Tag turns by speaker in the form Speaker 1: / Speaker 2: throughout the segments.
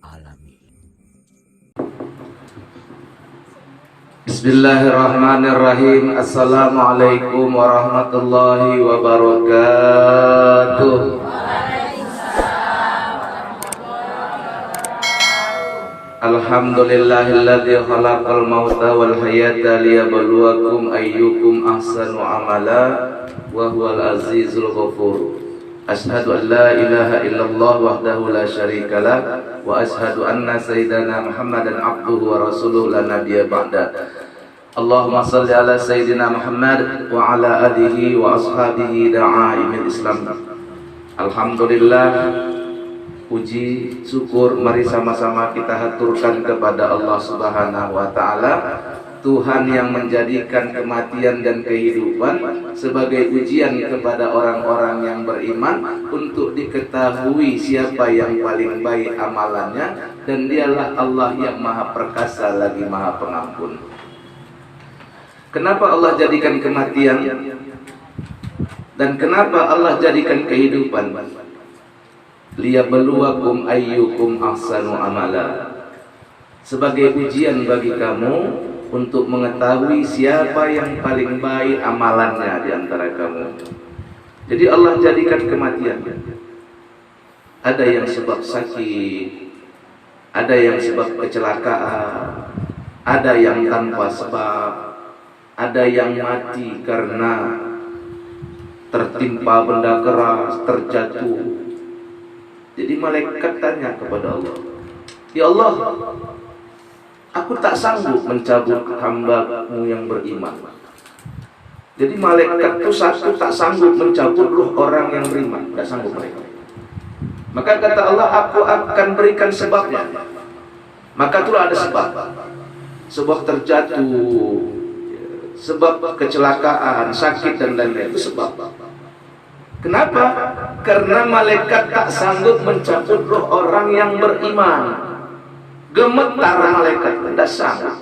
Speaker 1: alamin.
Speaker 2: Bismillahirrahmanirrahim. Assalamualaikum warahmatullahi wabarakatuh. Alhamdulillahilladzi khalaqal mauta wal hayata liyabluwakum ayyukum ahsanu amala wa huwal azizul ghafur. Ashhadu an la ilaha illallah wahdahu la syarikalah wa ashhadu anna sayyidana Muhammadan abduhu wa rasuluhu la nabiyya ba'da. Allahumma salli ala sayyidina Muhammad wa ala alihi wa ashabihi da'aimil Islam. Alhamdulillah, puji syukur mari sama-sama kita haturkan kepada Allah Subhanahu wa taala, Tuhan yang menjadikan kematian dan kehidupan sebagai ujian kepada orang-orang yang beriman untuk diketahui siapa yang paling baik amalannya, dan dialah Allah yang maha perkasa lagi maha pengampun. Kenapa Allah jadikan kematian dan kenapa Allah jadikan kehidupan? Liyabluwakum ayyukum ahsanu amala, sebagai ujian bagi kamu untuk mengetahui siapa yang paling baik amalannya di antara kamu. Jadi Allah jadikan kematian. Ada yang sebab sakit, ada yang sebab kecelakaan, ada yang tanpa sebab, ada yang mati karena tertimpa benda keras, terjatuh. Jadi malaikat tanya kepada Allah, "Ya Allah, aku tak sanggup mencabut hamba-Mu yang beriman." Jadi malaikat itu satu tak sanggup mencabut ruh orang yang beriman, tak sanggup mereka. Maka kata Allah, "Aku akan berikan sebabnya." Maka itulah ada sebab terjatuh, sebab kecelakaan, sakit dan lain-lain, itu sebab. Kenapa? Karena malaikat tak sanggup mencabut roh orang yang beriman. Gemetar malaikat, tidak sanggup.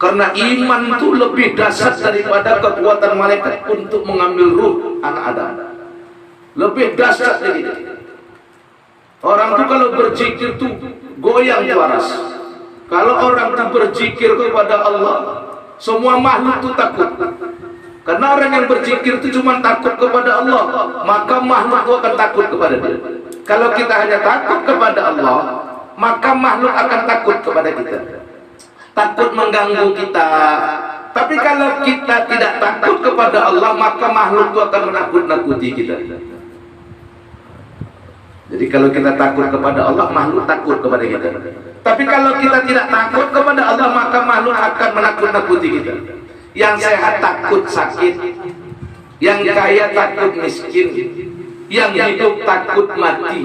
Speaker 2: Karena iman itu lebih dahsyat daripada kekuatan malaikat untuk mengambil ruh anak Adam. Lebih dahsyat dari itu. Orang itu kalau berzikir itu goyang waras. Kalau orang itu berzikir kepada Allah, semua makhluk itu takut. Karena orang yang berzikir itu cuma takut kepada Allah, maka makhluk itu akan takut kepada dia. Kalau kita hanya takut kepada Allah, maka makhluk akan takut kepada kita, takut mengganggu kita. Tapi kalau kita tidak takut kepada Allah, maka makhluk itu akan menakut-nakuti kita. Jadi kalau kita takut kepada Allah, makhluk takut kepada kita. Tapi kalau kita tidak takut kepada Allah, maka makhluk akan menakut-nakuti kita. Yang sehat takut sakit, yang kaya takut miskin, yang hidup takut mati.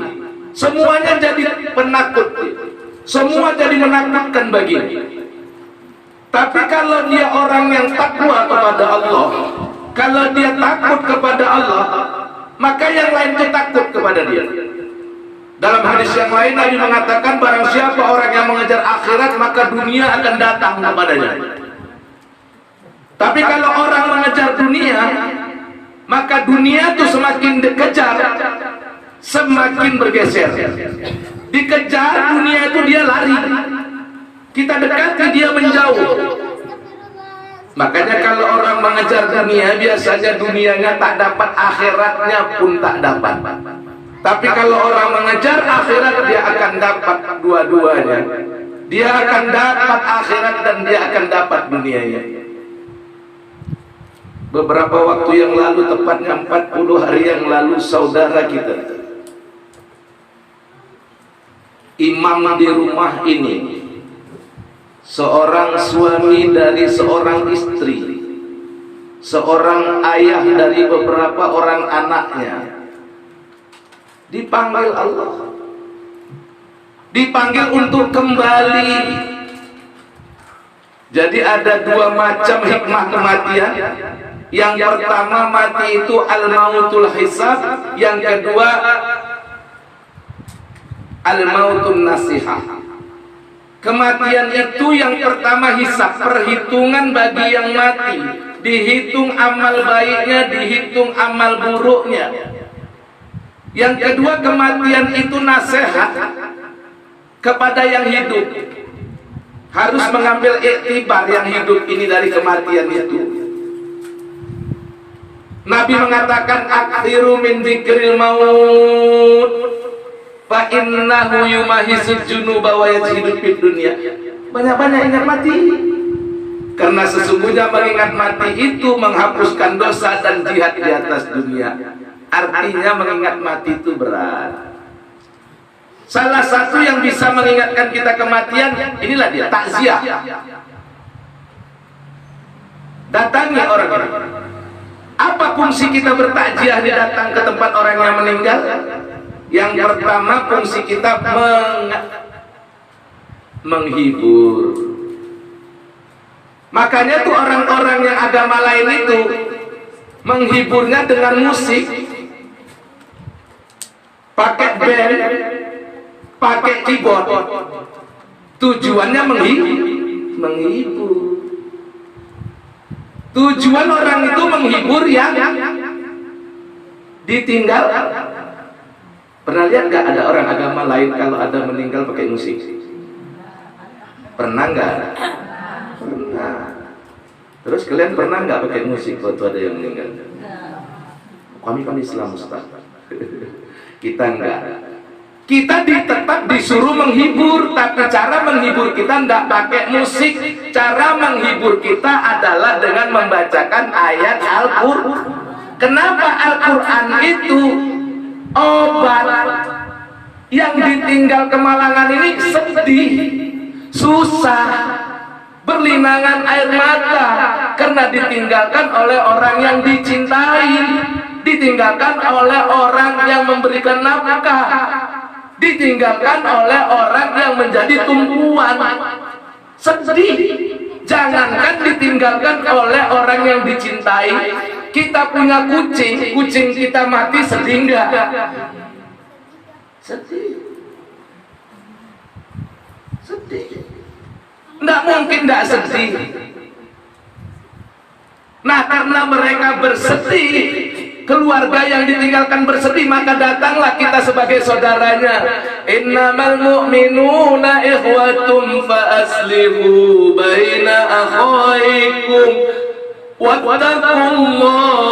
Speaker 2: Semuanya jadi penakut, semua jadi menakutkan baginya. Tapi kalau dia orang yang takwa kepada Allah, kalau dia takut kepada Allah, maka yang lain itu takut kepada dia. Dalam hadis yang lain Nabi mengatakan, barang siapa orang yang mengejar akhirat, maka dunia akan datang kepadanya. Tapi kalau orang mengejar dunia, maka dunia itu semakin dikejar, semakin bergeser. Dikejar dunia itu dia lari, kita dekati dia menjauh. Makanya kalau orang mengejar dunia, biasanya dunianya tak dapat, akhiratnya pun tak dapat. Tapi kalau orang mengejar akhirat, dia akan dapat dua-duanya. Dia akan dapat akhirat dan dia akan dapat dunianya. Beberapa waktu yang lalu, tepatnya 40 hari yang lalu, saudara kita, imam di rumah ini, seorang suami dari seorang istri, seorang ayah dari beberapa orang anaknya, dipanggil Allah, dipanggil untuk kembali. Jadi ada dua macam hikmah kematian. Yang pertama, mati itu al-mautul hisab, yang kedua al-mautun nasihah. Kematian itu yang pertama hisab, perhitungan bagi yang mati, dihitung amal baiknya, dihitung amal buruknya. Yang kedua, kematian itu nasihat. kepada yang hidup, harus mengambil iktibar yang hidup ini dari kematian itu. Nabi mengatakan akthiru min dzikril maut fa innahu yumahisud junuba wa yazhidu fid dunya. Banyak-banyak ingat mati, karena sesungguhnya mengingat mati itu menghapuskan dosa dan jihad di atas dunia. Artinya mengingat mati itu berat. Salah satu yang bisa mengingatkan kita kematian, inilah dia, takziah. Datangi orang-orang. Apa fungsi kita bertakziah di datang ke tempat orang yang meninggal? Yang pertama, fungsi kita menghibur. Makanya tuh orang-orang yang agama lain itu menghiburnya dengan musik, pakai band, pakai keyboard. Tujuannya menghibur. Tujuan orang itu menghibur yang ditinggal. Pernah lihat gak ada orang agama lain kalau ada meninggal pakai musik? Pernah nggak? Pernah. Terus kalian pernah nggak pakai musik waktu ada yang meninggal? Kami kan Islam, Ustaz. Kita enggak. Kita tetap disuruh menghibur, tapi cara menghibur kita tidak pakai musik. Cara menghibur kita adalah dengan membacakan ayat Al-Quran. Kenapa Al-Quran itu obat? Yang ditinggal kemalangan ini sedih, susah, berlinangan air mata, karena ditinggalkan oleh orang yang dicintai, ditinggalkan oleh orang yang memberikan nafkah, ditinggalkan oleh orang yang menjadi tumpuan. Sedih. Jangankan ditinggalkan oleh orang yang dicintai, kita punya kucing, kucing kita mati, sedih enggak? Sedih. Sedih. Enggak mungkin enggak sedih. Nah, karena mereka bersedih, keluarga yang ditinggalkan bersedih, maka datanglah kita sebagai saudaranya. Innamal mu'minuna ikhwatum fa aslihu baina akhaikum wattaqullah.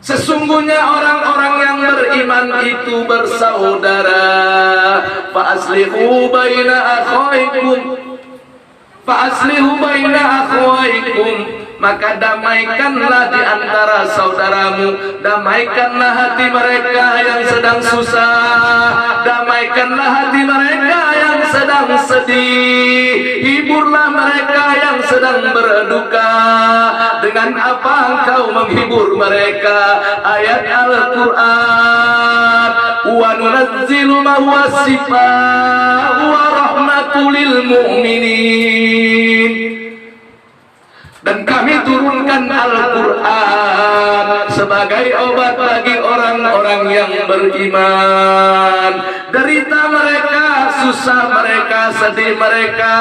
Speaker 2: Sesungguhnya orang-orang yang beriman itu bersaudara. Fa aslihu baina akhaikum, fa aslihu baina akhaikum, maka damaikanlah di antara saudaramu. Damaikanlah hati mereka yang sedang susah, damaikanlah hati mereka yang sedang sedih, hiburlah mereka yang sedang berduka. Dengan apa engkau menghibur mereka? Ayat Al-Quran. Wa nunazzilu ma huwa shifaa wa rahmatul lil mu'minin. Dan kami turunkan Al-Quran sebagai obat bagi orang-orang yang beriman. Derita mereka, susah mereka, sedih mereka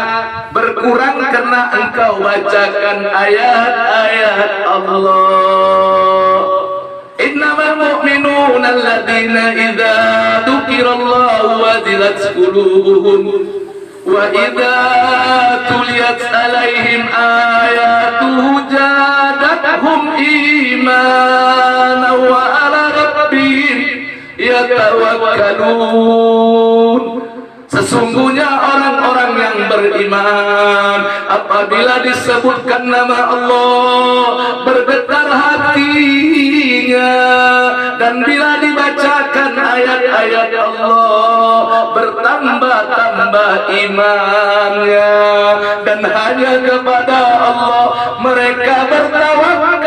Speaker 2: berkurang karena engkau bacakan ayat-ayat Allah. Innamal mu'minuna alladzina idza dzukirallahu wajilat qulubuhum wa idza tuliyat alaihim ayatuhu zadatuhum imanan wa ala rabbihim yatawakkalun. Sesungguhnya orang-orang yang beriman apabila disebutkan nama Allah bergetar hatinya, dan bila dibacakan ayat-ayat Allah bertambah-tambah imannya, dan hanya kepada Allah mereka bertawakal.